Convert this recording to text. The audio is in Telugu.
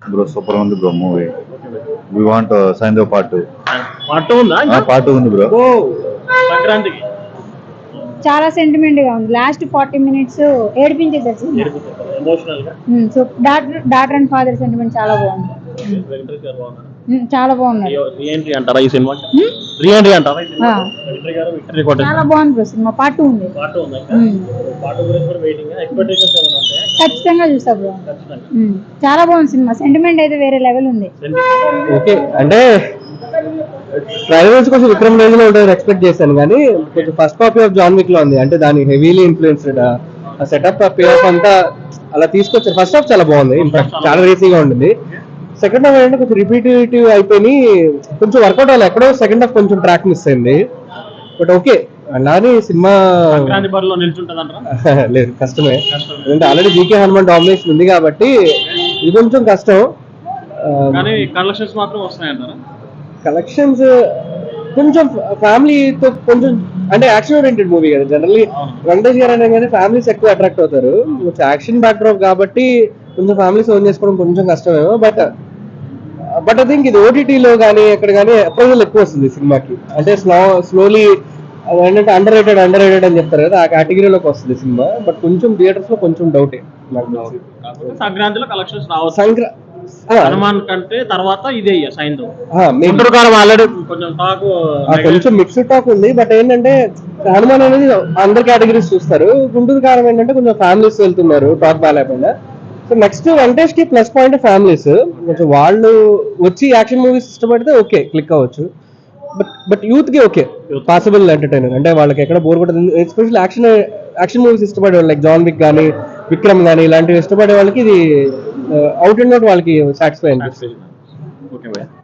బ్రో సూపర్ ఉంది bro movie. We want sign part 2. Part ఉందా? పార్ట్ ఉంది బ్రో. ఓ సంక్రాంతికి చాలా సెంటిమెంట్ గా ఉంది. లాస్ట్ 40 minutes ఏడిపించేసారు. ఎమోషనల్ గా so daughter and father sentiment చాలా బాగుంది. చాలా బాగున్నారు. రీఎంట్రీ అంటారా ఈ సినిమా? రీఎంట్రీ అంటారా? చాలా బాగుంది బ్రో సినిమా. పార్ట్ 2 ఉంది. ఖచ్చితంగా చూసా బ్రో. చాలా బాగుంది సినిమా. సెంటిమెంట్ అయితే వేరే లెవెల్ ఉంది. ఓకే అంటే ట్రైలర్స్ కొంచెం విక్రమ్ రేంజ్ లో ఉంటుంది ఎక్స్పెక్ట్ చేశాను, కానీ కొంచెం first copy of John Wick లో ఉంది. అంటే దాని హెవీలీ ఇన్ఫ్లుయెన్స్డ్ ఆ సెటప్ ఆ పే ఆఫ్ అంతా అలా తీసుకొచ్చారు. ఫస్ట్ హాఫ్ చాలా బాగుంది, ఇన్ఫాక్ట్ చాలా రేసీగా ఉంటుంది. సెకండ్ హాఫ్ ఏంటంటే కొంచెం రిపీటివ్ అయిపోయి కొంచెం వర్కౌట్ అవ్వాలి. ఎక్కడో సెకండ్ హాఫ్ కొంచెం ట్రాక్ మిస్ అయింది. బట్ ఓకే అలానే సినిమా లేదు, కష్టమే. ఎందుకంటే ఆల్రెడీ జీకే హనుమాన్ డామినేషన్ ఉంది కాబట్టి ఇది కొంచెం కష్టం. కలెక్షన్స్ కొంచెం ఫ్యామిలీతో కొంచెం అంటే యాక్షన్ ఓరియంటెడ్ మూవీ కదా. జనరల్లీ వెంకటేష్ గారు అనగానే ఫ్యామిలీస్ ఎక్కువ అట్రాక్ట్ అవుతారు. కొంచెం యాక్షన్ బ్యాక్ డ్రాప్ కాబట్టి కొంచెం ఫ్యామిలీస్ ఓన్ చేసుకోవడం కొంచెం కష్టమేమో. బట్ ఐ థింక్ ఇది ఓటీటీలో కానీ ఎక్కడ కానీ అప్రోజల్ ఎక్కువ వస్తుంది సినిమాకి. అంటే స్లోలీ ఏంటంటే అండర్ రేటెడ్ అని చెప్తారు కదా, ఆ కేటగిరీలోకి వస్తుంది సినిమా. బట్ కొంచెం థియేటర్స్ లో కొంచెం డౌటే నాకు తెలిసి. సంక్రాంతిలో కలెక్షన్స్ రావచ్చు. హనుమాన్ కంటే తర్వాత ఇదే ఆల్రెడీ కొంచెం కొంచెం మిక్స్డ్ టాక్ ఉంది. బట్ ఏంటంటే హనుమాన్ అనేది అందరు కేటగిరీస్ చూస్తారు. గుంటూరు కారం ఏంటంటే కొంచెం ఫ్యామిలీస్ వెళ్తున్నారు టాక్ బాగాలేకుండా. సో నెక్స్ట్ వెంకటేష్ కి ప్లస్ పాయింట్ ఫ్యామిలీస్. కొంచెం వాళ్ళు వచ్చి యాక్షన్ మూవీస్ ఇష్టపడితే ఓకే క్లిక్ అవ్వచ్చు. బట్ యూత్ కి ఓకే పాసిబుల్ ఎంటర్టైనర్. అంటే వాళ్ళకి ఎక్కడ బోర్ కొట్టదు. ఎస్పెషల్లీ యాక్షన్ మూవీస్ ఇష్టపడే వాళ్ళు లైక్ జాన్ విక్ కానీ విక్రమ్ కానీ ఇలాంటివి ఇష్టపడే వాళ్ళకి ఇది అవుట్ అండ్ అవుట్ వాళ్ళకి సాటిస్ఫై అనిపిస్తుంది.